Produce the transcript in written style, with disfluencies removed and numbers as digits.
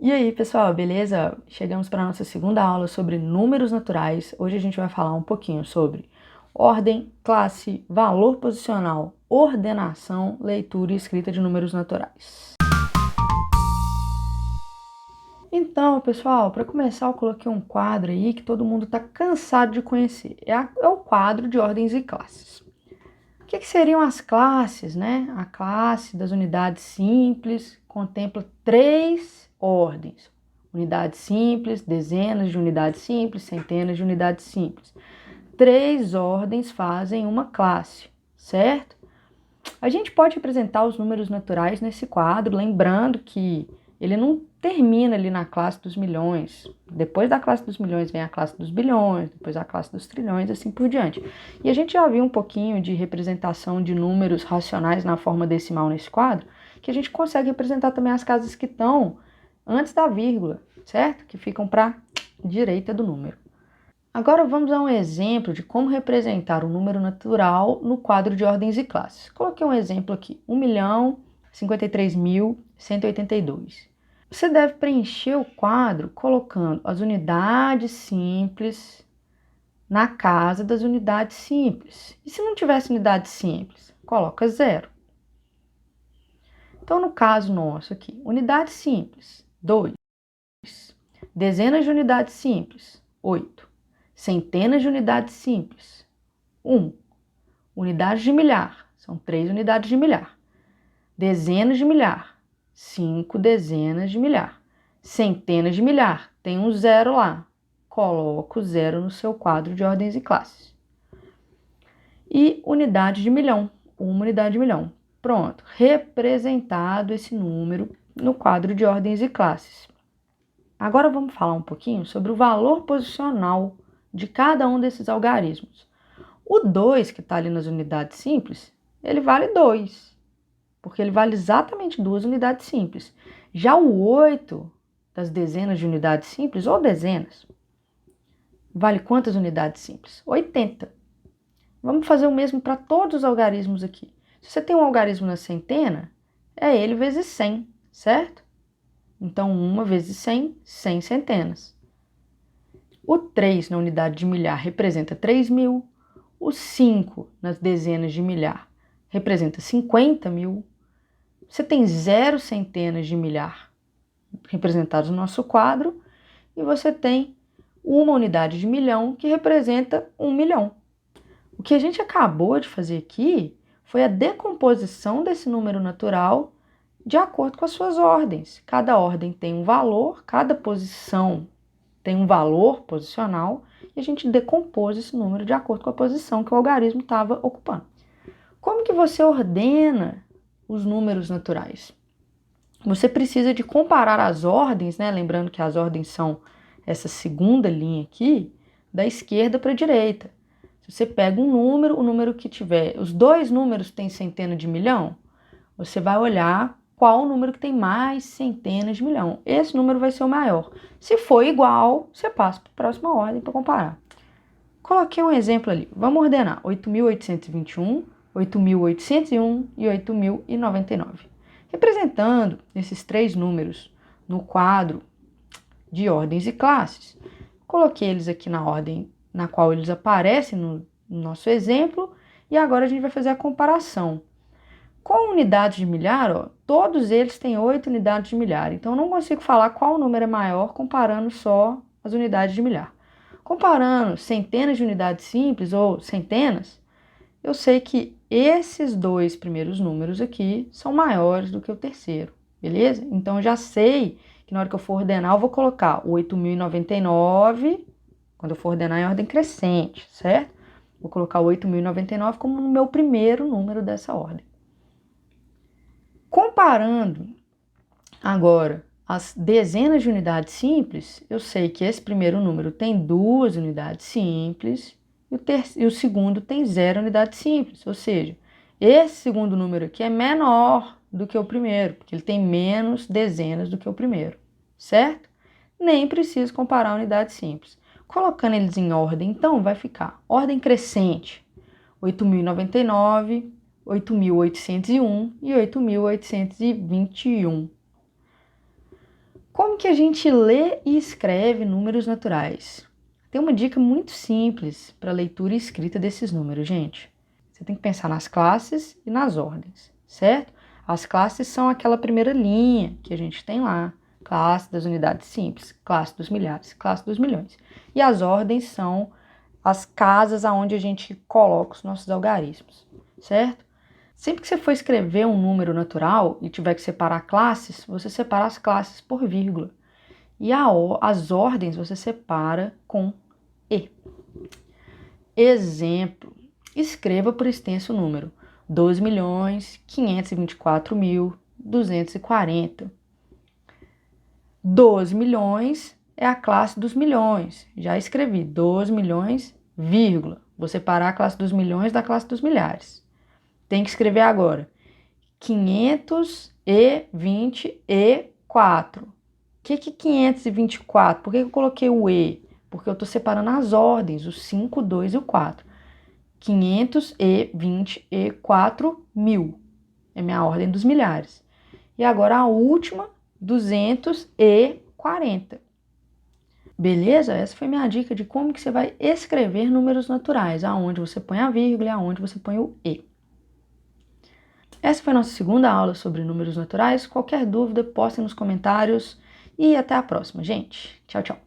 E aí, pessoal, beleza? Chegamos para a nossa segunda aula sobre números naturais. Hoje a gente vai falar um pouquinho sobre ordem, classe, valor posicional, ordenação, leitura e escrita de números naturais. Então, pessoal, para começar, eu coloquei um quadro aí que todo mundo está cansado de conhecer. É o quadro de ordens e classes. O que seriam as classes, né? A classe das unidades simples contempla três ordens: unidades simples, dezenas de unidades simples, centenas de unidades simples. Três ordens fazem uma classe, certo? A gente pode representar os números naturais nesse quadro, lembrando que ele não termina ali na classe dos milhões. Depois da classe dos milhões vem a classe dos bilhões, depois a classe dos trilhões, assim por diante. E a gente já viu um pouquinho de representação de números racionais na forma decimal nesse quadro, que a gente consegue representar também as casas que estão antes da vírgula, certo? Que ficam para a direita do número. Agora vamos a um exemplo de como representar o número natural no quadro de ordens e classes. Coloquei um exemplo aqui, 1.053.182. Você deve preencher o quadro colocando as unidades simples na casa das unidades simples. E se não tivesse unidade simples, coloca 0. Então, no caso nosso aqui, unidade simples, 2. Dezenas de unidades simples, 8. Centenas de unidades simples, 1. Unidades de milhar, são 3 unidades de milhar. Dezenas de milhar, 5 dezenas de milhar. Centenas de milhar, tem um 0 lá. Coloca o 0 no seu quadro de ordens e classes. E unidade de milhão, 1 unidade de milhão. Pronto, representado esse número no quadro de ordens e classes. Agora vamos falar um pouquinho sobre o valor posicional de cada um desses algarismos. O 2, que está ali nas unidades simples, ele vale 2, porque ele vale exatamente 2 unidades simples. Já o 8 das dezenas de unidades simples, ou dezenas, vale quantas unidades simples? 80. Vamos fazer o mesmo para todos os algarismos aqui. Se você tem um algarismo na centena, é ele vezes 100, certo? Então, 1 vezes 100, 100 centenas. O 3 na unidade de milhar representa 3.000. O 5 nas dezenas de milhar representa 50.000. Você tem 0 centenas de milhar representados no nosso quadro. E você tem uma unidade de milhão que representa 1 milhão. O que a gente acabou de fazer aqui foi a decomposição desse número natural de acordo com as suas ordens. Cada ordem tem um valor, cada posição tem um valor posicional, e a gente decompôs esse número de acordo com a posição que o algarismo estava ocupando. Como que você ordena os números naturais? Você precisa de comparar as ordens, né? Lembrando que as ordens são essa segunda linha aqui, da esquerda para a direita. Se você pega um número, o número que tiver, os dois números têm centena de milhão, você vai olhar qual o número que tem mais centenas de milhão. Esse número vai ser o maior. Se for igual, você passa para a próxima ordem para comparar. Coloquei um exemplo ali. Vamos ordenar 8.821, 8.801 e 8.099. Representando esses três números no quadro de ordens e classes, coloquei eles aqui na ordem na qual eles aparecem no nosso exemplo, e agora a gente vai fazer a comparação. Com unidades de milhar, ó, todos eles têm 8 unidades de milhar, então eu não consigo falar qual número é maior comparando só as unidades de milhar. Comparando centenas de unidades simples ou centenas, eu sei que esses dois primeiros números aqui são maiores do que o terceiro, beleza? Então eu já sei que na hora que eu for ordenar, eu vou colocar o 8.099, quando eu for ordenar em ordem crescente, certo? Vou colocar o 8.099 como o meu primeiro número dessa ordem. Comparando agora as dezenas de unidades simples, eu sei que esse primeiro número tem 2 unidades simples e o segundo tem 0 unidades simples, ou seja, esse segundo número aqui é menor do que o primeiro, porque ele tem menos dezenas do que o primeiro, certo? Nem preciso comparar unidades simples. Colocando eles em ordem, então, vai ficar ordem crescente, 8.099, 8.801 e 8.821. Como que a gente lê e escreve números naturais? Tem uma dica muito simples para leitura e escrita desses números, gente. Você tem que pensar nas classes e nas ordens, certo? As classes são aquela primeira linha que a gente tem lá. Classe das unidades simples, classe dos milhares, classe dos milhões. E as ordens são as casas aonde a gente coloca os nossos algarismos, certo? Sempre que você for escrever um número natural e tiver que separar classes, você separa as classes por vírgula. E as ordens você separa com E. Exemplo. Escreva por extenso número 2.524.240. 12 milhões é a classe dos milhões. Já escrevi 12 milhões, vírgula. Vou separar a classe dos milhões da classe dos milhares. Tem que escrever agora 524. O que é 524? Por que eu coloquei o E? Porque eu estou separando as ordens, o 5, 2 e o 4. 524.000 é minha ordem dos milhares. E agora a última, 240. Beleza? Essa foi minha dica de como que você vai escrever números naturais, aonde você põe a vírgula e aonde você põe o E. Essa foi a nossa segunda aula sobre números naturais. Qualquer dúvida, poste nos comentários e até a próxima, gente. Tchau, tchau.